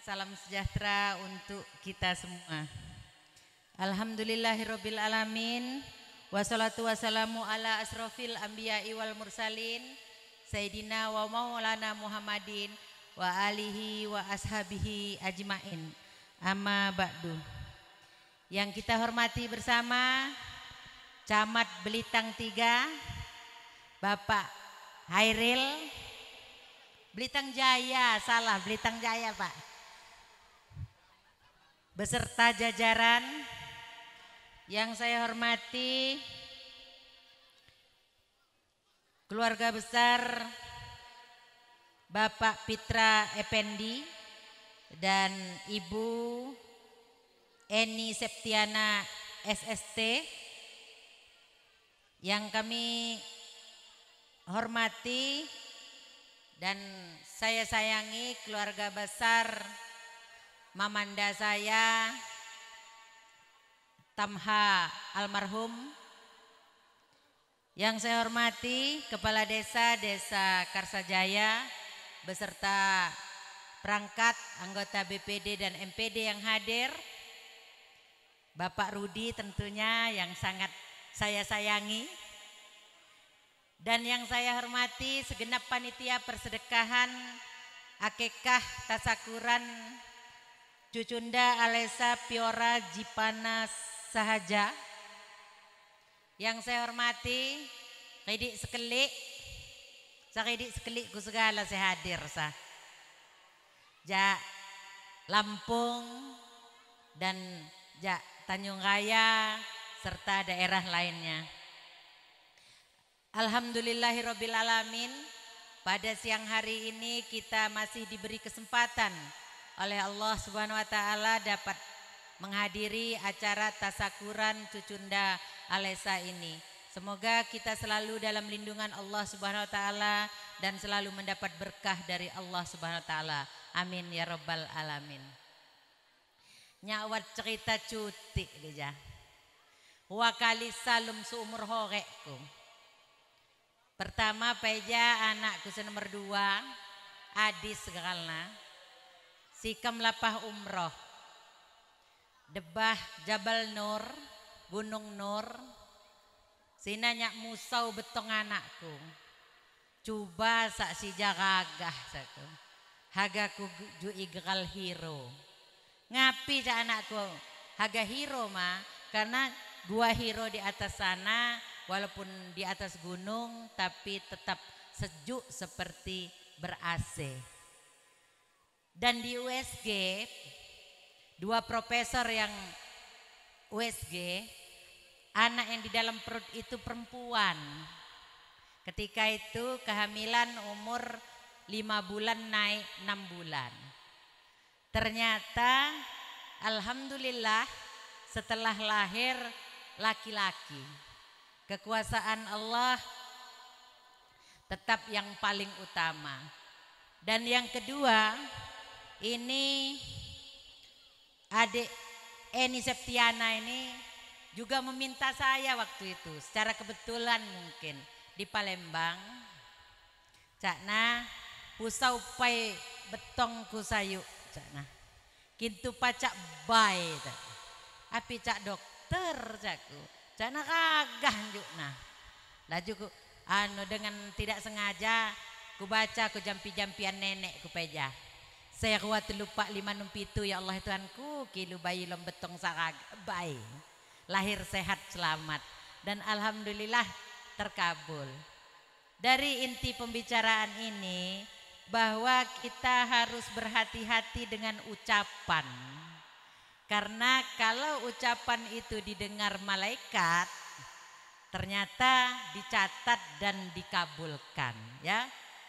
salam sejahtera untuk kita semua. Alhamdulillahirabbil alamin. Wassalatu wassalamu ala asrofil anbiya'i wal mursalin Sayyidina wa maulana Muhammadin wa alihi wa ashabihi ajmain. Amma ba'du. Yang kita hormati bersama Camat Belitang 3 Bapak Hairil Belitang Jaya, salah Belitang Jaya Pak, beserta jajaran. Yang saya hormati keluarga besar Bapak Pitra Effendi dan Ibu Eni Septiana SST. Yang kami hormati dan saya sayangi keluarga besar mamanda saya Tamha almarhum. Yang saya hormati Kepala Desa Karsajaya beserta perangkat anggota BPD dan MPD yang hadir. Bapak Rudi tentunya yang sangat saya sayangi. Dan yang saya hormati segenap panitia persedekahan akikah tasakuran Cucunda Alesa Piora Jipana Sahaja. Yang saya hormati Kidik Sekelik, Sakidik Sekelik ku segala saya hadir sah. Ja Lampung dan Ja Tanjung Raya serta daerah lainnya. Alhamdulillahirabbil alamin. Pada siang hari ini kita masih diberi kesempatan oleh Allah Subhanahu wa taala dapat menghadiri acara tasakuran Cucunda Alesa ini. Semoga kita selalu dalam lindungan Allah Subhanahu wa taala dan selalu mendapat berkah dari Allah Subhanahu wa taala. Amin ya rabbal alamin. Nyawat cerita cuti dia. Wakali salum seumur horekku. Pertama peja anakku nomor 2 Adis segalna. Sikam lapah umroh. Debah Jabal Nur, Gunung Nur. Sinanya musau betong anakku. Coba sak si jagagah saku. Hagaku ju igral hero. Ngapi cak anakku? Haga hero mah karena 2 hero di atas sana walaupun di atas gunung tapi tetap sejuk seperti ber-AC. Dan di USG 2 profesor yang USG, anak yang di dalam perut itu perempuan. Ketika itu kehamilan umur 5 bulan naik 6 bulan. Ternyata alhamdulillah setelah lahir laki-laki. Kekuasaan Allah tetap yang paling utama. Dan yang kedua, ini adik Eni Septiana ini juga meminta saya waktu itu secara kebetulan mungkin di Palembang. Cakna pusau pai betong ku sayu cakna. Kintu pacak bay. Api cak dokter cakku. Cakna kagah njuk nah. Laju ku dengan tidak sengaja ku baca ku jampi-jampian nenek ku peja. Saya kuat lupa 567 ya Allah Tuhanku kilu bayi lom betong sarag bayi lahir sehat selamat dan alhamdulillah terkabul. Dari inti pembicaraan ini bahwa kita harus berhati-hati dengan ucapan, karena kalau ucapan itu didengar malaikat ternyata dicatat dan dikabulkan ya.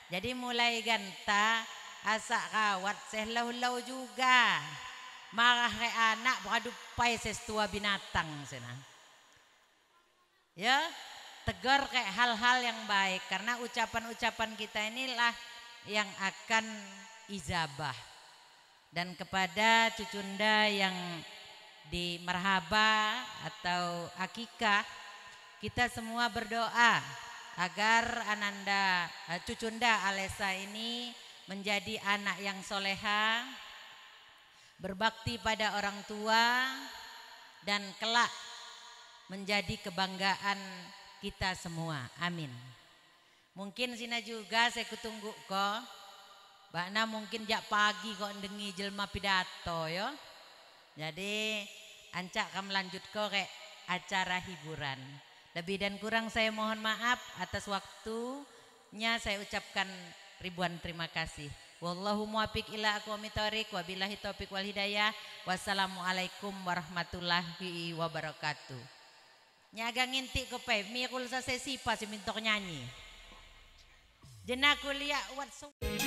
Jadi mulai ganta asak kawat sehlau-lau juga marah ke anak beradupai sestua binatang sana ya, tegar kayak hal-hal yang baik karena ucapan-ucapan kita inilah yang akan ijabah. Dan kepada Cucunda yang di marhaba atau akikah, kita semua berdoa agar Cucunda Alesa ini menjadi anak yang soleha, berbakti pada orang tua, dan kelak menjadi kebanggaan kita semua. Amin. Mungkin sina juga saya kutunggu kok. Bakna mungkin jak pagi kok dengi jelma pidato yo. Jadi ancak kam lanjut kok kayak acara hiburan. Lebih dan kurang saya mohon maaf atas waktunya, saya ucapkan ribuan terima kasih. Wallahu muwaffiq ila aqwamit thoriq, wabillahi taufiq wal hidayah. Wassalamualaikum warahmatullahi wabarakatuh. Nyaga ngintik ke pe, mi kul sa sesi pas mintok nyanyi. Jenah kuliah wat tak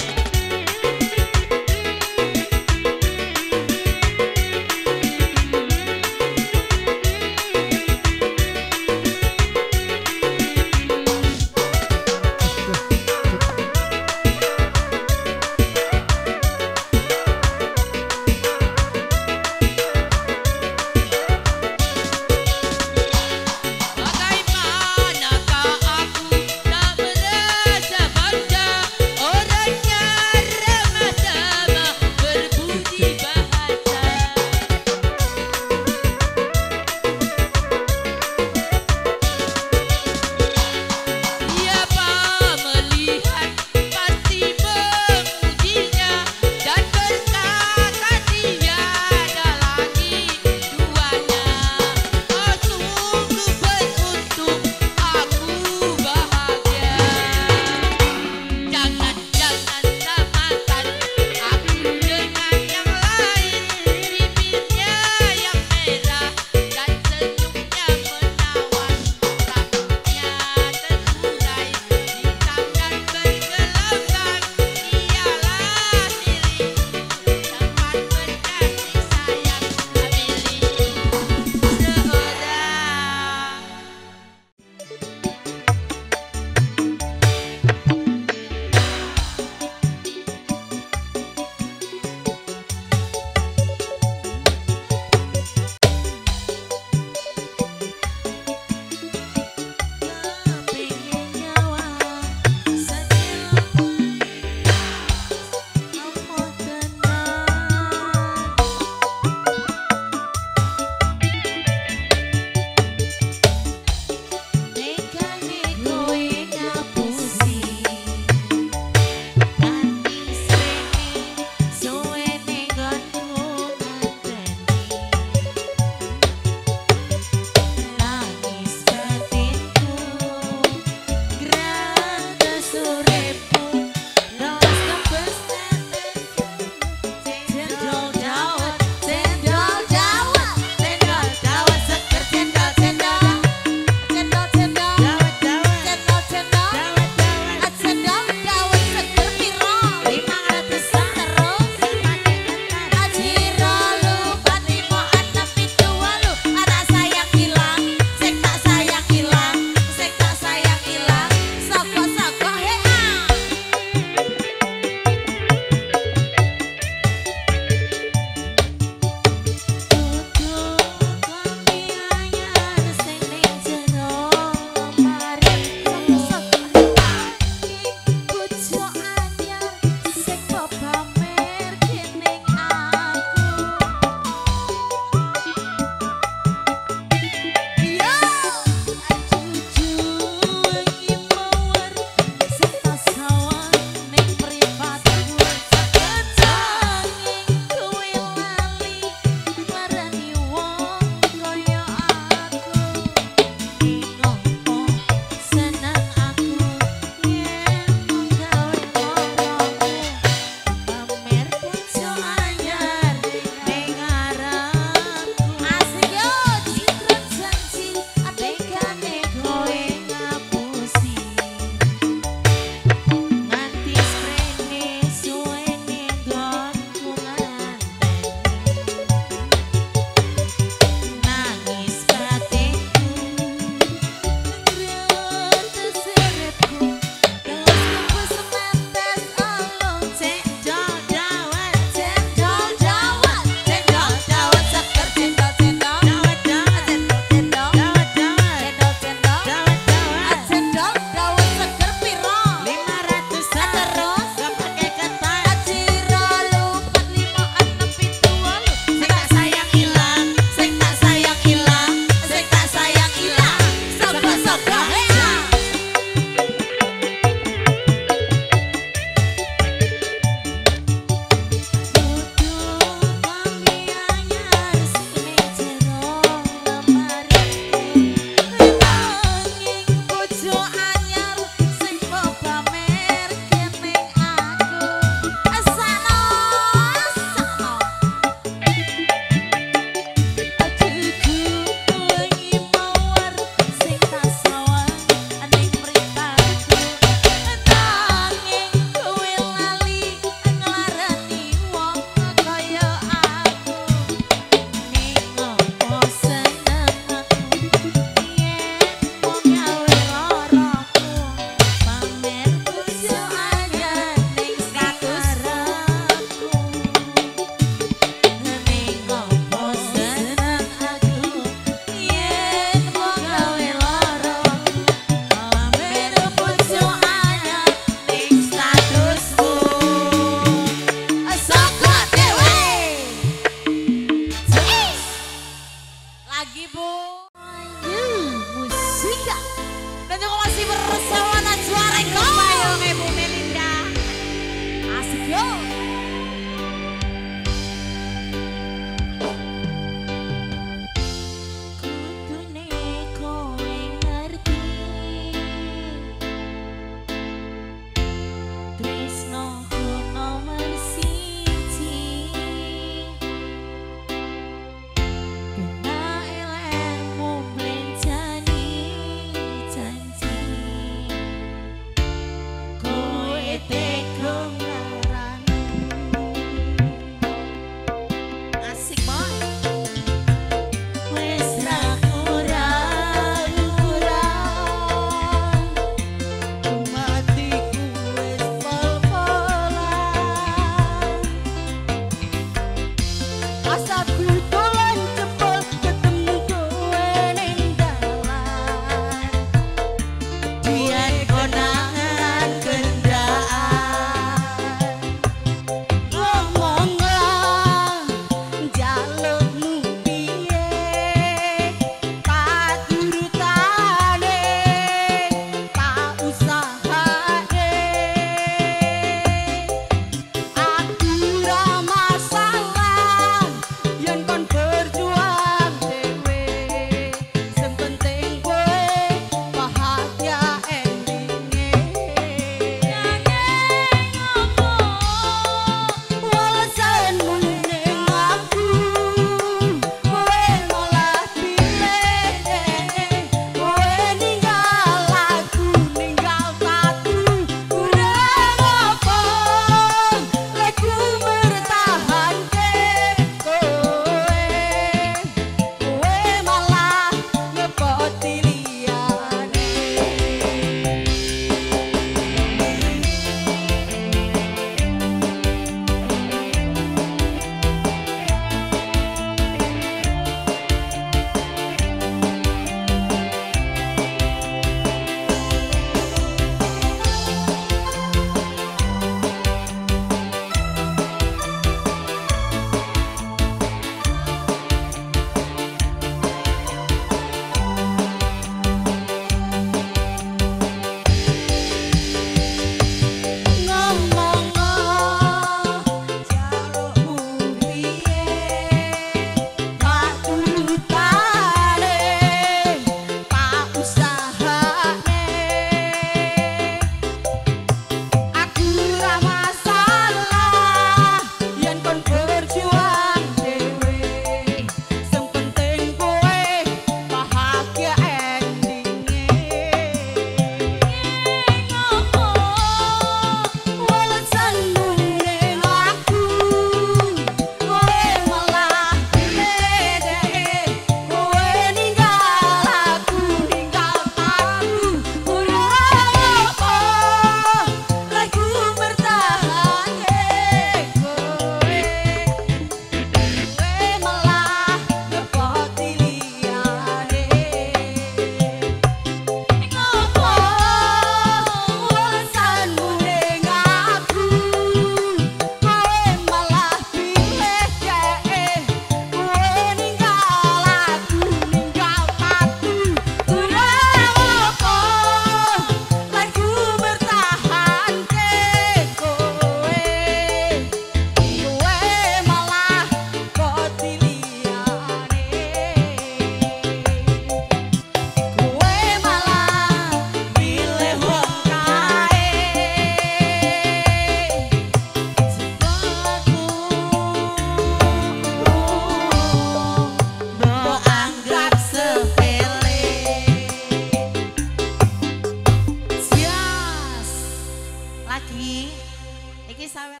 Deni Sawer.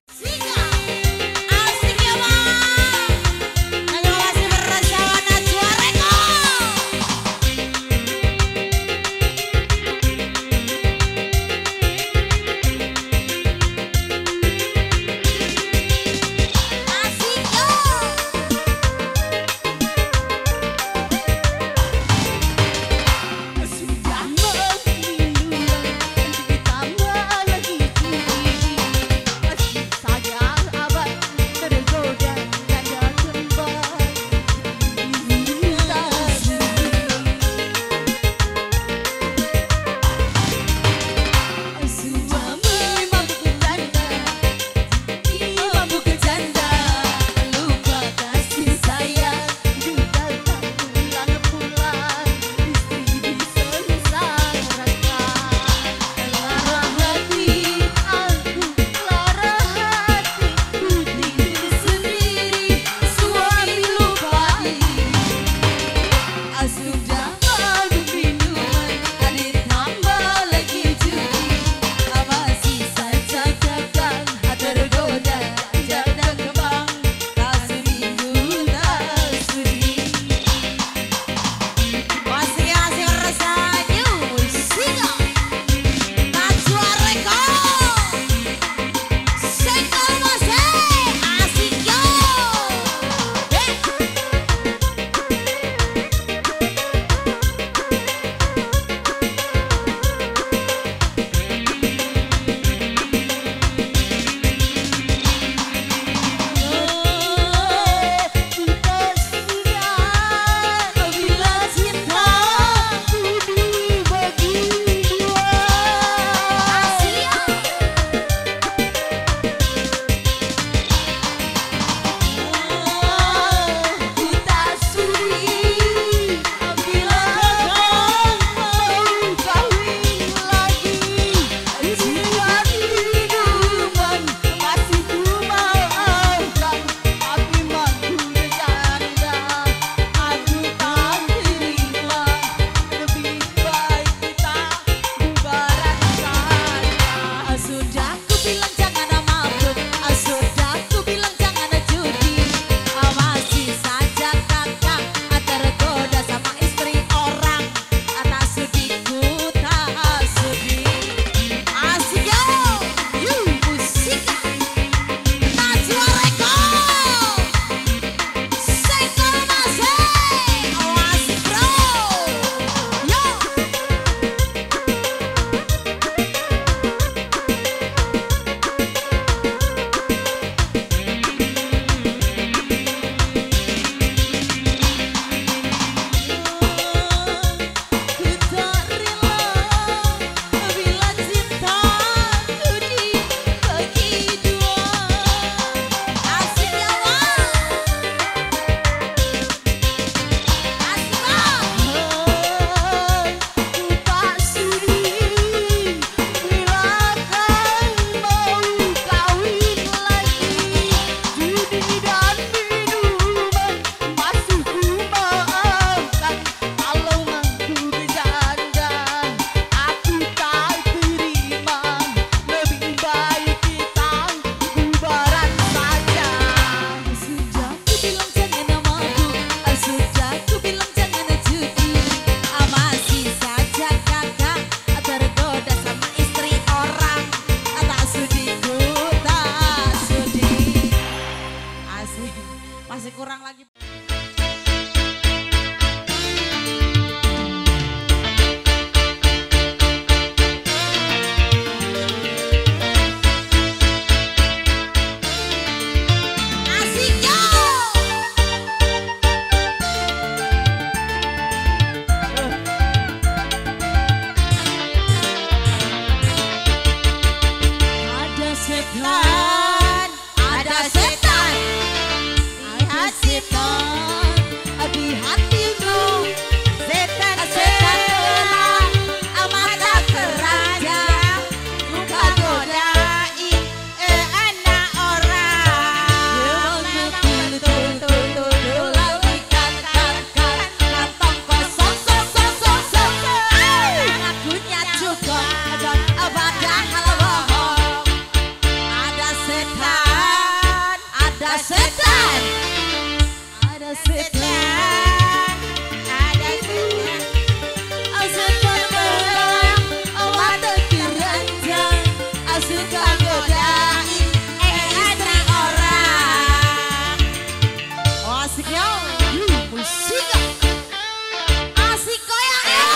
Asik ya bang. Terima kasih bersama Najwa Reko. Asik yo. Sudah memilu ditambah lagi judi, masih saja abad tergoda ganda kembar cinta sudah memabuk janda, mabuk janda, lupa kasih sayang, juga tak pulang-pulang, istri disengsarakan. Lara hati aku, lara hatiku, diri sendiri, suami lupa diri. Sudah mabuk minuman, ditambah lagi judi, masih saja gagal tergoda janda kembang, tak sudi tak sudi. Masih rasanya singa Najwa Reko. Senggol masih asik yo. Kita sudah bila cinta dibagi dua. Kita sudi bila mau kawin lagi, jiwa minuman masih ku maafkan, tapi mampu janda aku tak terima, lebih baik kita bubaran saja. Sudah ku bilang jangan mabuk, sudah ku bilang jangan judi, masih saja kakak tergoda sama istri orang, tak sudi ku tak sudi. Asik yo. Musik Najwa Reko. Senggol masih. Oh asik bro. Yo. Ku tak rela bila cintaku dibagi dua. Asik ya bang. Asik bang. Ku tak sudi bila kau mau kawin lagi, judi dan minuman masih ku maafkan, kalau mampu berjanda aku tak terima, lebih baik kita bubaran saja. Sudah ku bilang jangan mabuk, sudah ku bilang jangan judi, Masih saja kakak tergoda sama istri orang, tak sudi ku tak sudi. Asik. Masih kurang lagi. Asik yo. ada setan, Ada setan. ada setan di hatimu, Setan telah mata keranjang, suka godain anak orang. betul-betul lagi katakan kantong kosong, Lagunya juga padahal bohong. Ada setan setan, ada setan, ada setan, ada setan, setan belang, mata keranjang, suka godain istri orang. Oh asiknya, musik, asik goyang ya.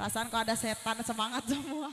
Perasaan kok ada setan, semangat semua.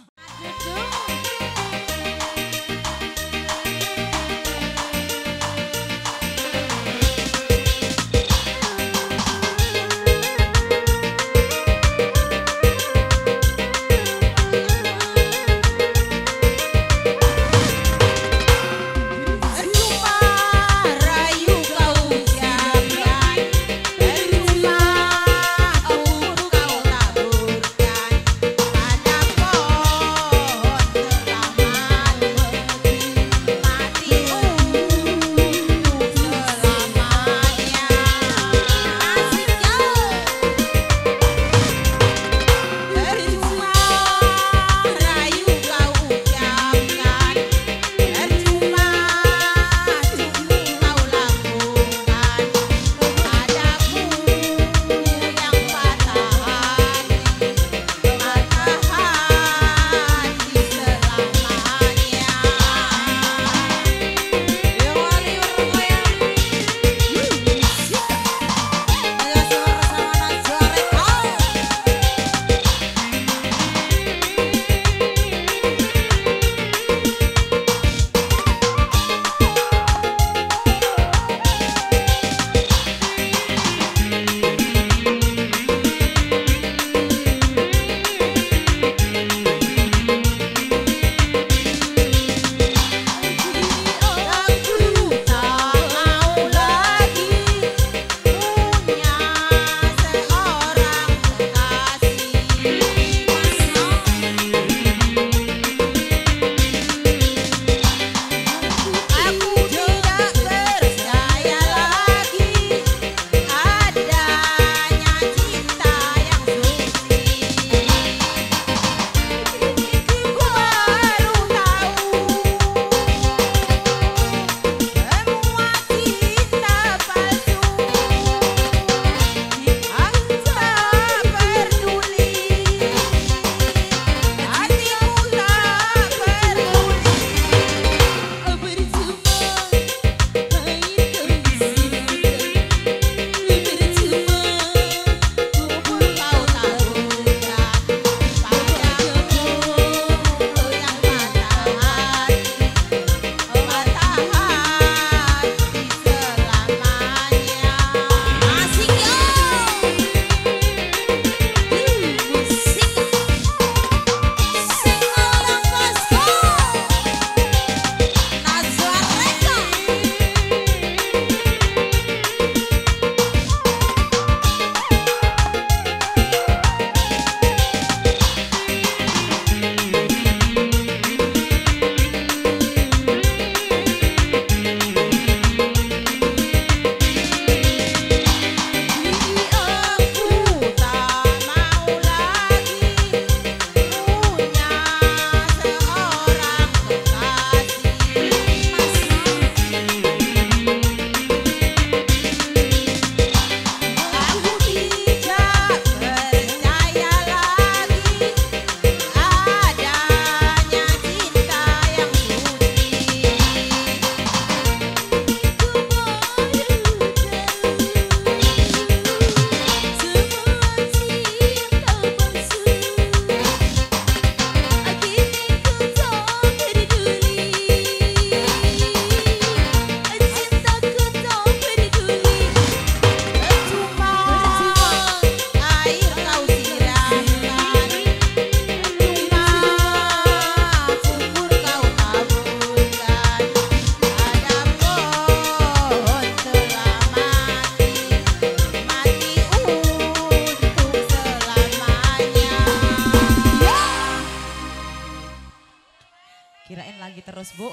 lagi terus Bu.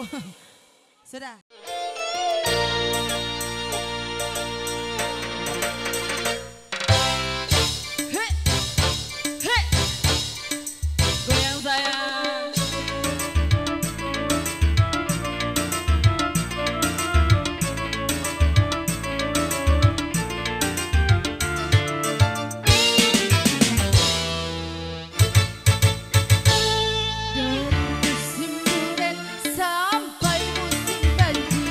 Sudah. Goyang sayang. Musim durian sampai musim banjir.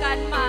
bulan Maret